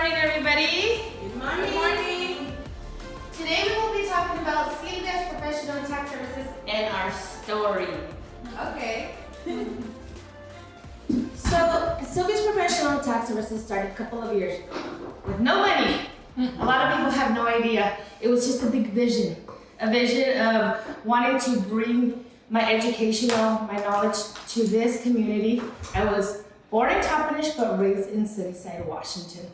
morning, everybody. Good morning. Good morning. Today we will be talking about Silvia's Professional Tax Services and our story. Okay. So, Silvia's Professional Tax Services started a couple of years ago with no money. A lot of people have no idea. It was just a big vision. A vision of wanting to bring my knowledge to this community. I was born in Toppenish but raised in Sunnyside, Washington.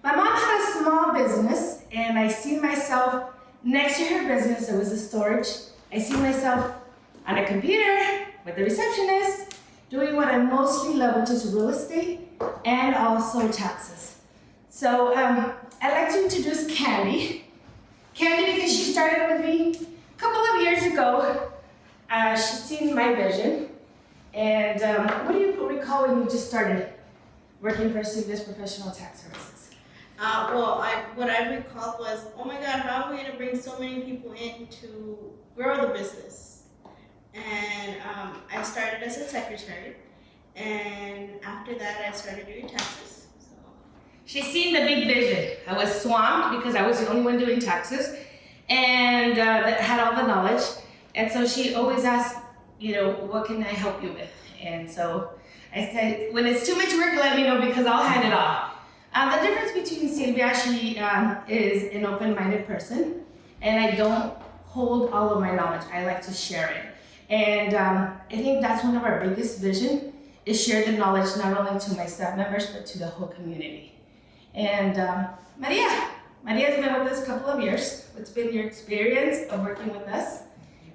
My mom had a small business and I see myself next to her business. There was a storage. I see myself on a computer with the receptionist doing what I mostly love, which is real estate and also taxes. So I'd like to introduce Candy. Candy, because she started with me a couple of years ago. She's seen my vision. And what do you recall when you just started working for Silvia's Professional Tax Services? What I recalled was, oh my God, how are we going to bring so many people in to grow the business? And I started as a secretary, and after that I started doing taxes. So. She's seen the big vision. I was swamped because I was the only one doing taxes and that had all the knowledge. And so she always asked, what can I help you with? And so I said, when it's too much work, let me know because I'll hand it off. The difference between Silvia, she is an open-minded person, and I don't hold all of my knowledge. I like to share it. And I think that's one of our biggest vision is share the knowledge not only to my staff members, but to the whole community. And Maria's been with us a couple of years. What's been your experience of working with us?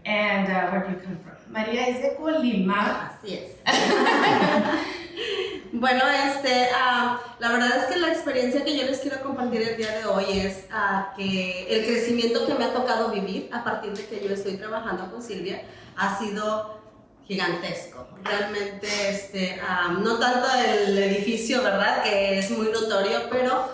And where do you come from? María es de Colima. Así es. Bueno, la verdad es que la experiencia que yo les quiero compartir el día de hoy es que el crecimiento que me ha tocado vivir a partir de que yo estoy trabajando con Silvia ha sido gigantesco. Realmente, no tanto el edificio, ¿verdad? Que es muy notorio, pero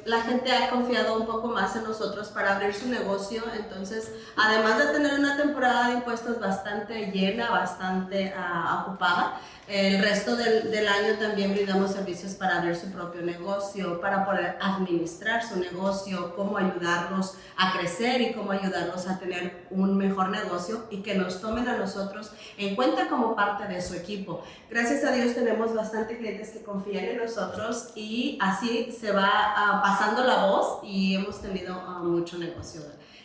la gente ha confiado un poco más en nosotros para abrir su negocio. Entonces, además de tener una temporada de impuestos bastante llena, bastante ocupada, el resto del año también brindamos servicios para abrir su propio negocio, para poder administrar su negocio, cómo ayudarlos a crecer y cómo ayudarlos a tener un mejor negocio y que nos tomen a nosotros en cuenta como parte de su equipo. Gracias a Dios tenemos bastante clientes que confían en nosotros y así se va pasando la voz y hemos tenido mucho negocio.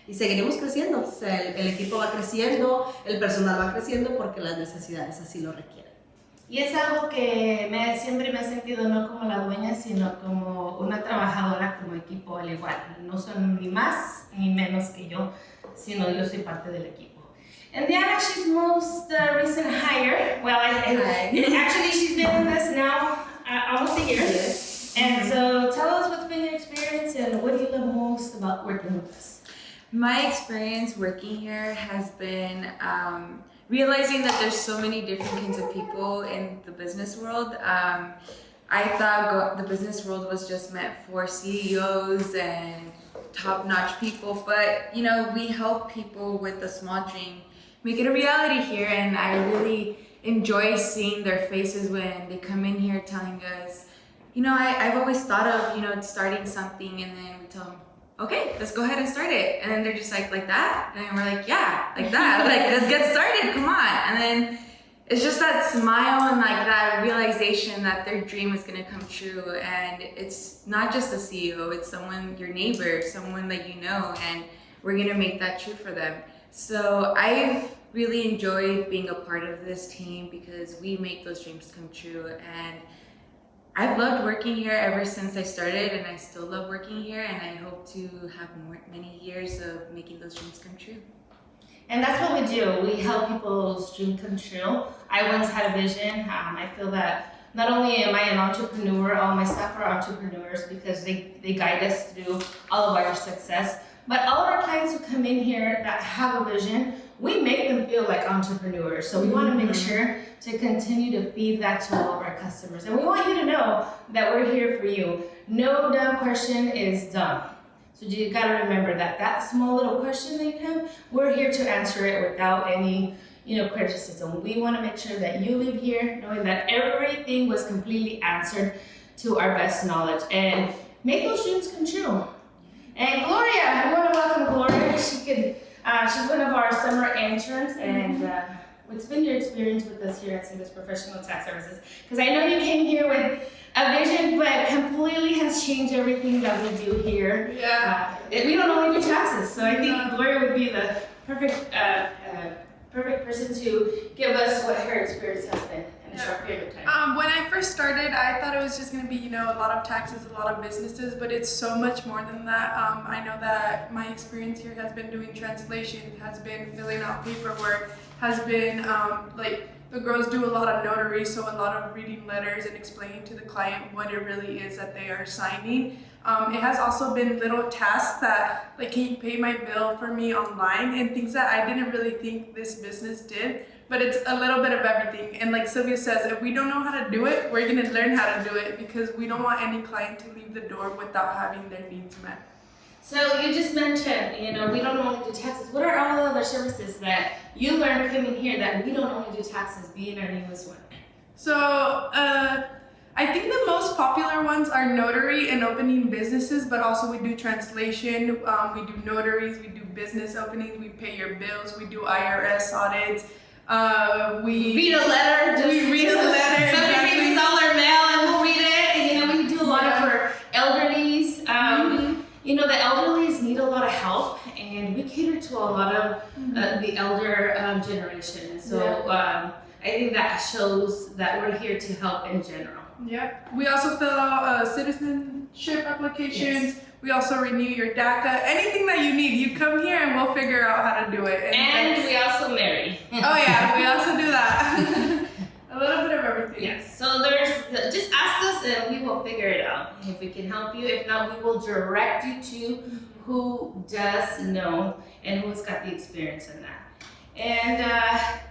Y seguiremos creciendo, o sea, el equipo va creciendo, el personal va creciendo porque las necesidades así lo requieren. Y es algo que siempre me he sentido no como la dueña, sino como una trabajadora como equipo al igual. No son ni más ni menos que yo, sino yo soy parte del equipo. And Diana, she's most recent hire. Well, actually she's been with us now almost a year. Yes. And so tell us what's been your experience and what do you love most about working with us? My experience working here has been realizing that there's so many different kinds of people in the business world. I thought the business world was just meant for CEOs and top-notch people, but we help people with a small dream make it a reality here, and I really enjoy seeing their faces when they come in here telling us, I've always thought of starting something, and then we tell them, okay, let's go ahead and start it. And then they're just like that? And then we're like, yeah, like that. Like, let's get started, come on. And then it's just that smile and like that realization that their dream is gonna come true. And it's not just a CEO, it's someone, your neighbor, someone that you know, and we're gonna make that true for them. So I've really enjoyed being a part of this team because we make those dreams come true. And I've loved working here ever since I started, and I still love working here, and I hope to have many years of making those dreams come true. And that's what we do. We help people's dreams come true. I once had a vision. I feel that not only am I an entrepreneur, all my staff are entrepreneurs because they guide us through all of our success. But all of our clients who come in here that have a vision, we make them feel like entrepreneurs. So we want to make sure to continue to feed that to all of our customers. And we want you to know that we're here for you. No dumb question is dumb. So you got to remember that small little question that you have, we're here to answer it without any criticism. We want to make sure that you leave here knowing that everything was completely answered to our best knowledge and make those dreams come true. And Gloria, we want to welcome Gloria. She's one of our summer interns, and what's been your experience with us here at Silvia's Professional Tax Services? Because I know you came here with a vision, but completely has changed everything that we do here. Yeah. We don't only do taxes, so I think Gloria would be the perfect person to give us what her experience has been in a short period of time. When I first started, I thought it was just going to be, a lot of taxes, a lot of businesses, but it's so much more than that. I know that my experience here has been doing translation, has been filling out paperwork, has been the girls do a lot of notary, so a lot of reading letters and explaining to the client what it really is that they are signing. It has also been little tasks that, can you pay my bill for me online, and things that I didn't really think this business did, but it's a little bit of everything. And like Silvia says, if we don't know how to do it, we're gonna learn how to do it, because we don't want any client to leave the door without having their needs met. So you just mentioned, we don't only do taxes. What are all the other services that you learned coming here that we don't only do taxes, being our newest one? So I think the most popular ones are notary and opening businesses, but also we do translation, we do notaries, we do business openings, we pay your bills, we do IRS audits. We read a letter. We read a letter. Somebody reads all our mail and we'll read it. We do a lot of for elderlies. The elderlies need a lot of help, and we cater to a lot of the elder generation. So I think that shows that we're here to help in general. Yeah. We also fill out citizenship applications. Yes. We also renew your DACA. Anything that you need, you come here and we'll figure out how to do it. And we also marry. Oh yeah, we also do that. A little bit of everything. Yes. So just ask us and we will figure it out. If we can help you, if not, we will direct you to who does know and who's got the experience in that. And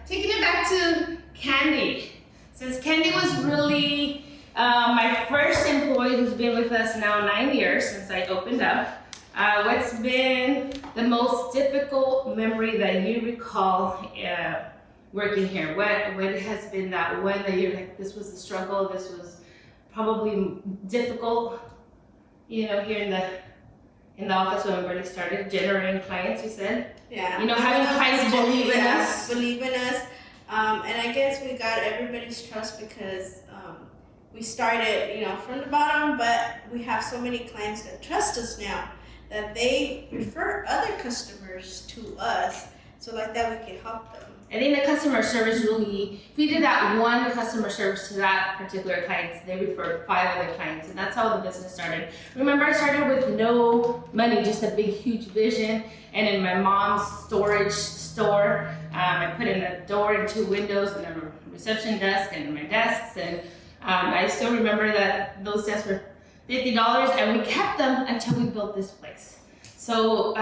taking it back to Candy. Since Candy was really my first employee who's been with us now 9 years since I opened up, what's been the most difficult memory that you recall working here? What has been that one that you're like, this was the struggle, this was probably difficult, here in the office when we already started generating clients, you said? Yeah. Having clients believe in us. Believe in us. And I guess we got everybody's trust because we started, from the bottom, but we have so many clients that trust us now that they refer other customers to us, so like that we can help them. I think the customer service really, if we did that one customer service to that particular client, they referred 5 other clients, and that's how the business started. Remember, I started with no money, just a big, huge vision, and in my mom's storage store, I put in a door and 2 windows and a reception desk and my desks, and I still remember that those desks were $50, and we kept them until we built this place. So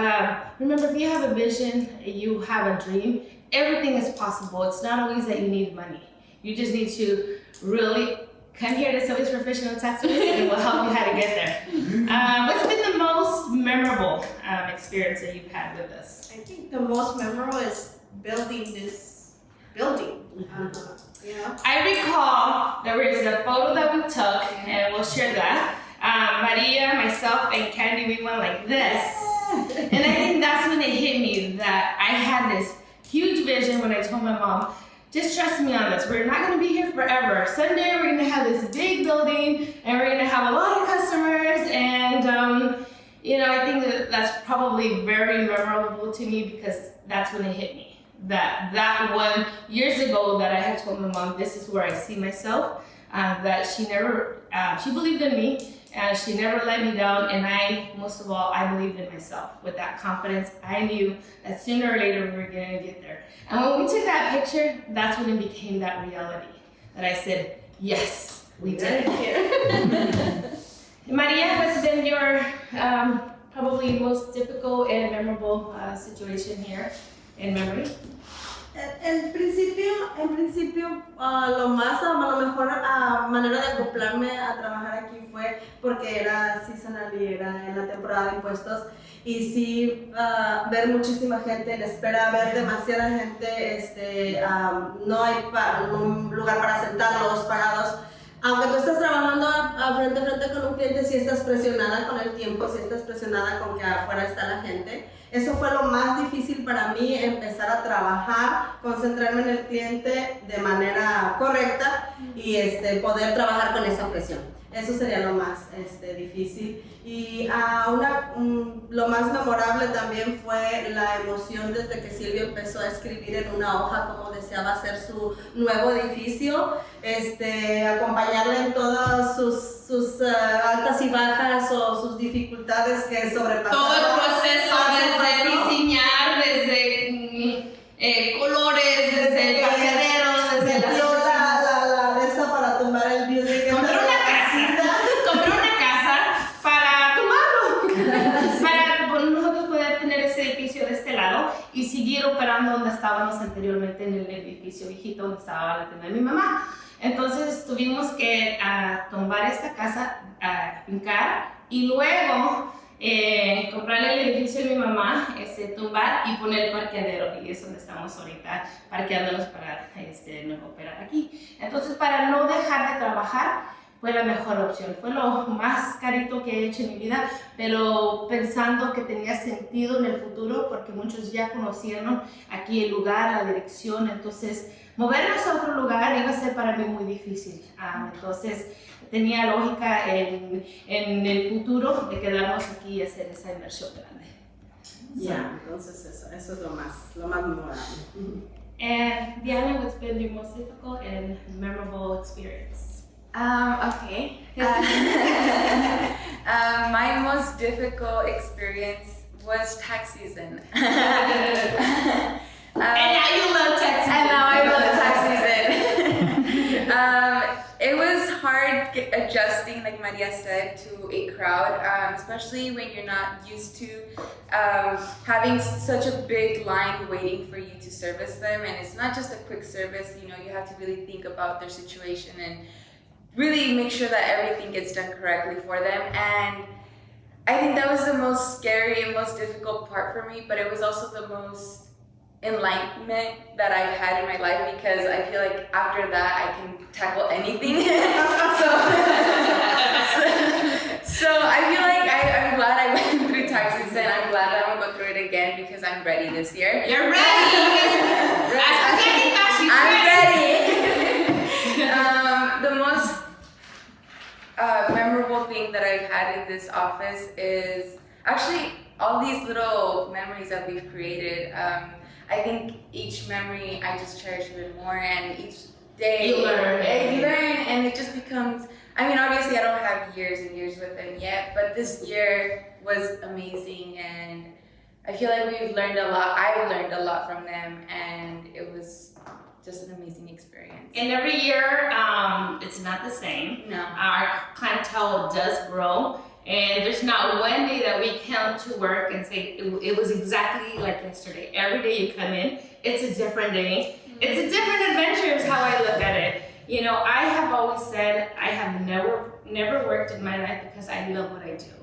remember, if you have a vision, you have a dream, everything is possible. It's not always that you need money. You just need to really come here to Silvia's Professional Tax Services and we'll help you how to get there. What's been the most memorable experience that you've had with us? I think the most memorable is building this building. I recall there was a photo that we took, and we'll share that. Maria, myself, and Candy, we went like this. And I think that's when it hit me that I had this huge vision when I told my mom, just trust me on this. We're not going to be here forever. Someday we're going to have this big building and we're going to have a lot of customers. And, I think that's probably very memorable to me because that's when it hit me. That one years ago that I had told my mom, this is where I see myself, that she believed in me. And she never let me down, and most of all, I believed in myself. With that confidence, I knew that sooner or later we were gonna get there. And when we took that picture, that's when it became that reality. That I said, yes, we did it. Maria, what's been your probably most difficult and memorable situation here in memory? En principio, lo mejor manera de acoplarme a trabajar aquí fue porque era seasonal y era en la temporada de impuestos, y sí ver muchísima gente en espera, ver demasiada gente, no hay un lugar para sentarlos parados. Aunque tú estás trabajando a frente a frente con un cliente, si estás presionada con el tiempo, si estás presionada con que afuera está la gente. Eso fue lo más difícil para mí, empezar a trabajar, concentrarme en el cliente de manera correcta y poder trabajar con esa presión. Eso sería lo más difícil. Y lo más memorable también fue la emoción desde que Silvia empezó a escribir en una hoja cómo deseaba hacer su nuevo edificio, acompañarle en todas sus altas y bajas o sus dificultades que sobrepasaron. Todo el proceso, desde diseñar, desde colores, desde el parqueadero, desde la de esa para tumbar el building. Compré una casa para tomarlo, para nosotros poder tener ese edificio de este lado y seguir operando donde estábamos anteriormente en el edificio viejito donde estaba la tienda de mi mamá. Entonces tuvimos que tumbar esta casa, pincar y luego comprarle el edificio de mi mamá, tumbar y poner el parqueadero, y es donde estamos ahorita parqueándonos para no operar aquí. Entonces, para no dejar de trabajar fue la mejor opción. Fue lo más carito que he hecho en mi vida, pero pensando que tenía sentido en el futuro porque muchos ya conocieron aquí el lugar, la dirección. Entonces, movernos a otro lugar iba a ser para mí muy difícil. Entonces, tenía lógica en el futuro de quedarnos aquí y hacer esa inversión grande. Entonces eso es lo más memorable. And Diana, what's been your most difficult and memorable experience? Okay. My most difficult experience was tax season. And now you love tax season. And now I love tax season. It was hard adjusting, like Maria said, to a crowd, especially when you're not used to having such a big line waiting for you to service them. And it's not just a quick service, you have to really think about their situation and really make sure that everything gets done correctly for them. And I think that was the most scary and most difficult part for me, but it was also the most enlightenment that I've had in my life, because I feel like after that I can tackle anything. so I feel like I'm glad I went through tax season. I'm glad that I'm gonna go through it again because I'm ready this year. You're ready! I'm ready! The most memorable thing that I've had in this office is actually all these little memories that we've created. I think each memory I just cherish even more, and each day you learn, and it just becomes, obviously I don't have years and years with them yet, but this year was amazing, and I feel like we've learned a lot. I've learned a lot from them, and it was just an amazing experience. And every year, it's not the same. No. Our clientele does grow, and there's not one day that we come to work and say it was exactly like yesterday. Every day you come in, it's a different day. It's a different adventure is how I look at it. I have always said I have never worked in my life because I love what I do.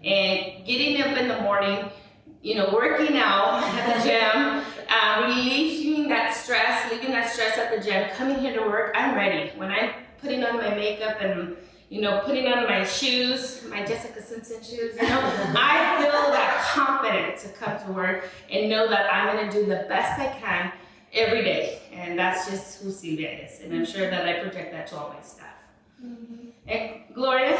And getting up in the morning, working out at the gym, relieving that stress, leaving that stress at the gym, coming here to work, I'm ready. When I'm putting on my makeup and putting on my shoes, my Jessica Simpson shoes, I feel that confident to come to work and know that I'm gonna do the best I can every day. And that's just who Silvia is. And I'm sure that I project that to all my staff. Mm-hmm. And Gloria?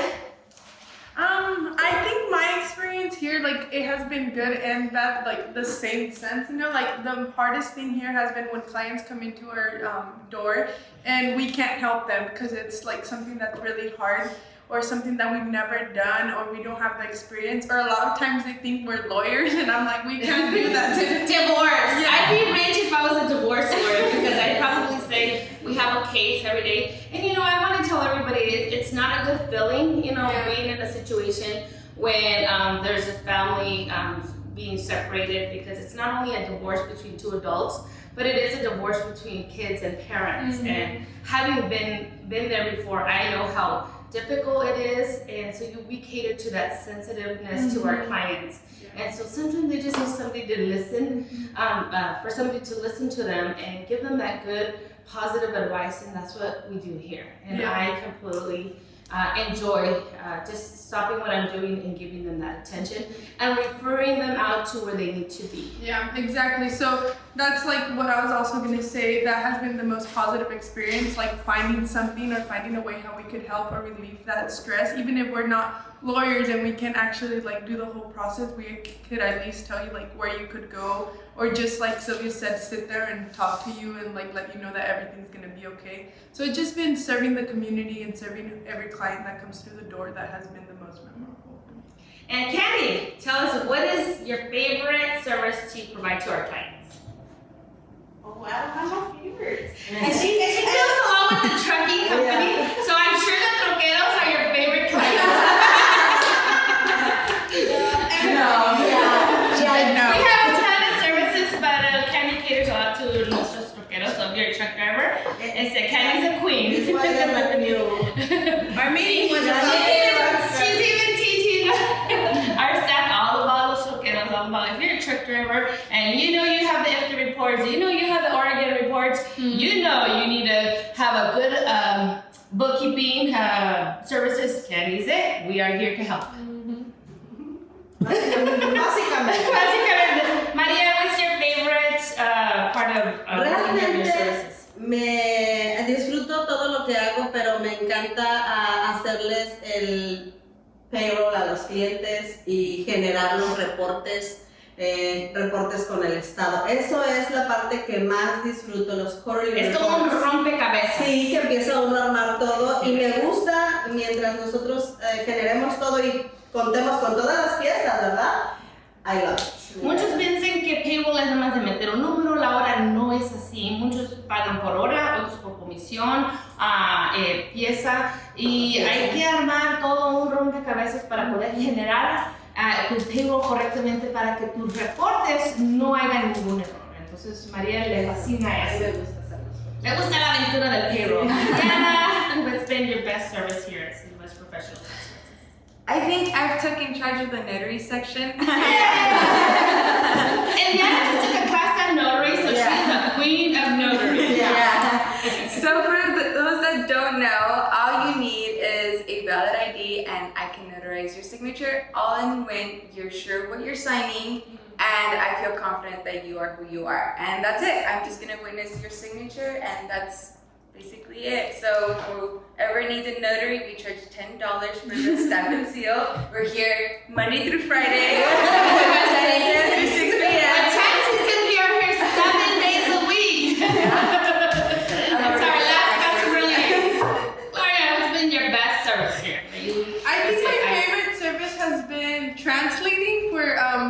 I think my experience here, it has been good and bad, the same sense, the hardest thing here has been when clients come into our door and we can't help them because it's something that's really hard or something that we've never done or we don't have the experience, or a lot of times they think we're lawyers and I'm like, we can't do that. Divorce. Yeah. I'd be rich if I was a divorce lawyer because I'd probably say we have a case every day. And I want to tell everybody it's not a good feeling, being in a situation when there's a family being separated, because it's not only a divorce between two adults, but it is a divorce between kids and parents. Mm-hmm. And having been there before, I know how difficult it is, and so we cater to that sensitiveness to our clients. Yeah. And so sometimes they just need somebody to listen, for somebody to listen to them and give them that good positive advice, and that's what we do here. And Yeah. I completely enjoy just stopping what I'm doing and giving them that attention and referring them out to where they need to be. Yeah, exactly. So that's like what I was also going to say. That has been the most positive experience, like finding something or finding a way how we could help or relieve that stress. Even if we're not lawyers and we can actually like do the whole process, we could at least tell you like where you could go, or just like Silvia said, sit there and talk to you and like let you know that everything's going to be okay. So it's just been serving the community and serving every client that comes through the door that has been the most memorable. And Candy, tell us, what is your favorite service to provide to our clients? Oh, I don't have my favorites. And she goes along with the trucking company, so I'm sure the troqueros are your favorite clients. We have a ton of services, but Candy caters a lot to nuestros troqueros. So if you're a truck driver, Candy's a queen. Our meeting was She's even teaching our staff all about los troqueros, all about if you're a truck driver and you know you have the FD reports, you know you have the Oregon reports, you know you need to have a good bookkeeping services. Candy's it. We are here to help. Básicamente. María, what's your favorite part of your services? Me disfruto todo lo que hago, pero me encanta hacerles el payroll a los clientes y generar los reportes con el Estado. Eso es la parte que más disfruto, los quarterly Es como un rompecabezas. Sí, que empieza uno a armar todo y me gusta mientras nosotros generemos todo y contemos con todas las piezas, ¿verdad? I love it. Muchos piensan que payroll es nomás de meter un número, la hora no es así. Muchos pagan por hora, otros por comisión, pieza, y hay que armar todo un rompecabezas para poder generar tu payroll correctamente para que tus reportes no hagan ningún error. Entonces, María le fascina eso. Le gusta la aventura del payroll. Diana, what's been your best service here at Silvia's Professional? I think I've taken charge of the notary section. And Diana just took a class on notary, so she's a queen of notary. So for those that don't know, all you need is a valid ID and I can notarize your signature all in when you're sure what you're signing and I feel confident that you are who you are. And that's it. I'm just gonna witness your signature and that's basically it. So whoever needs a notary, we charge $10 for the stamp and seal. We're here Monday through Friday, 10 a.m. through 6 p.m. The chances that we are here 7 days a week. That's our last customer release. Gloria, what's been your best service here? I think my favorite service has been translating for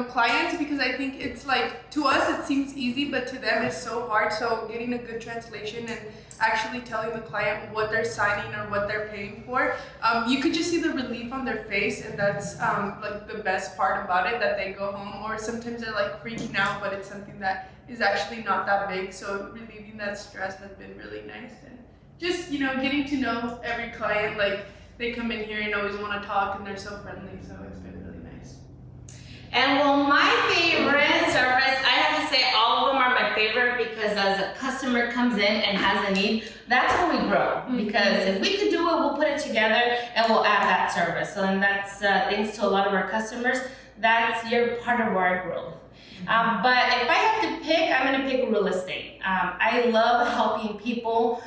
clients, because I think it's like, to us it seems easy, but to them it's so hard. So getting a good translation and actually telling the client what they're signing or what they're paying for, you could just see the relief on their face, and that's like the best part about it, that they go home, or sometimes they're like freaking out, but it's something that is actually not that big. So relieving that stress has been really nice, and just, you know, getting to know every client. Like, they come in here and always want to talk, and they're so friendly, so it's been really nice. And well, my favorite service, I have to say all of them are my favorite, because as a customer comes in and has a need, that's how we grow. Because if we could do it, we'll put it together and we'll add that service. So, and that's thanks to a lot of our customers, that's your part of our growth. But if I have to pick, I'm going to pick real estate. I love helping people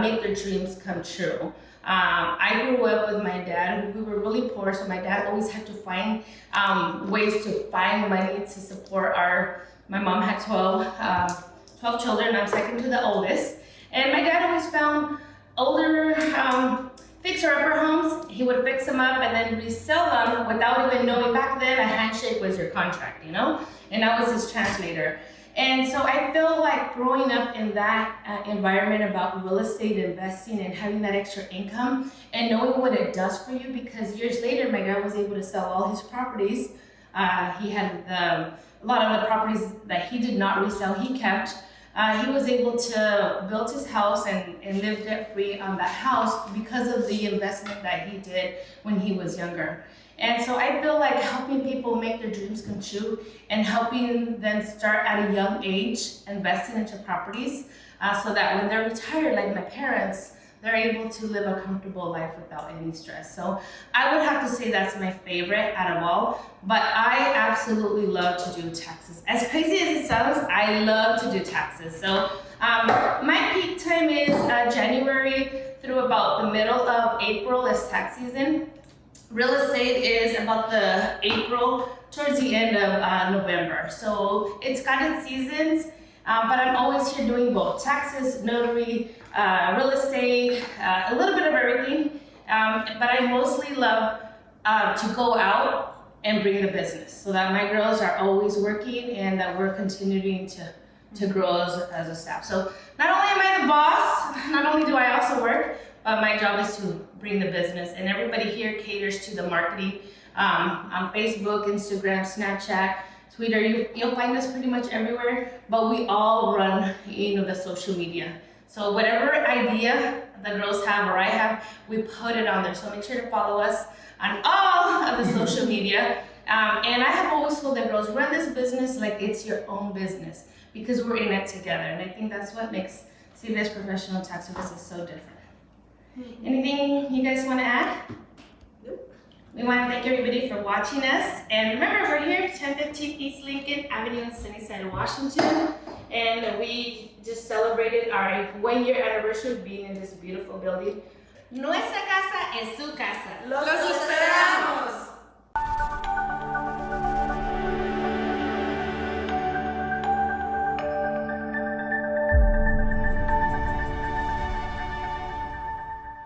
make their dreams come true. I grew up with my dad. We were really poor, so my dad always had to find ways to find money to support my mom had 12 children. I'm second to the oldest. And my dad always found older fixer-upper homes. He would fix them up and then resell them without even knowing. Back then, a handshake was your contract, you know? And I was his translator. And so I feel like growing up in that environment about real estate investing and having that extra income and knowing what it does for you, because years later, my dad was able to sell all his properties. He had a lot of the properties that he did not resell, he kept. He was able to build his house and live debt-free on that house because of the investment that he did when he was younger. And so I feel like helping people make their dreams come true and helping them start at a young age investing into properties so that when they're retired, like my parents, they're able to live a comfortable life without any stress. So I would have to say that's my favorite out of all, but I absolutely love to do taxes. As crazy as it sounds, I love to do taxes. So my peak time is January through about the middle of April is tax season. Real estate is about the April towards the end of November. So it's got its seasons, but I'm always here doing both taxes, notary, real estate, a little bit of everything. But I mostly love to go out and bring the business so that my girls are always working and that we're continuing to grow as a staff. So not only am I the boss, not only do I also work, but my job is to bring the business, and everybody here caters to the marketing on Facebook, Instagram, Snapchat, Twitter. You'll find us pretty much everywhere, but we all run, the social media. So whatever idea the girls have or I have, we put it on there. So make sure to follow us on all of the social media. And I have always told the girls, run this business like it's your own business because we're in it together. And I think that's what makes Silvia's Professional Tax Services so different. Anything you guys want to add? Nope. We want to thank everybody for watching us. And remember, we're here, 1015 East Lincoln Avenue in Sunnyside, Washington. And we just celebrated our 1-year anniversary of being in this beautiful building. Nuestra casa es su casa. ¡Los esperamos!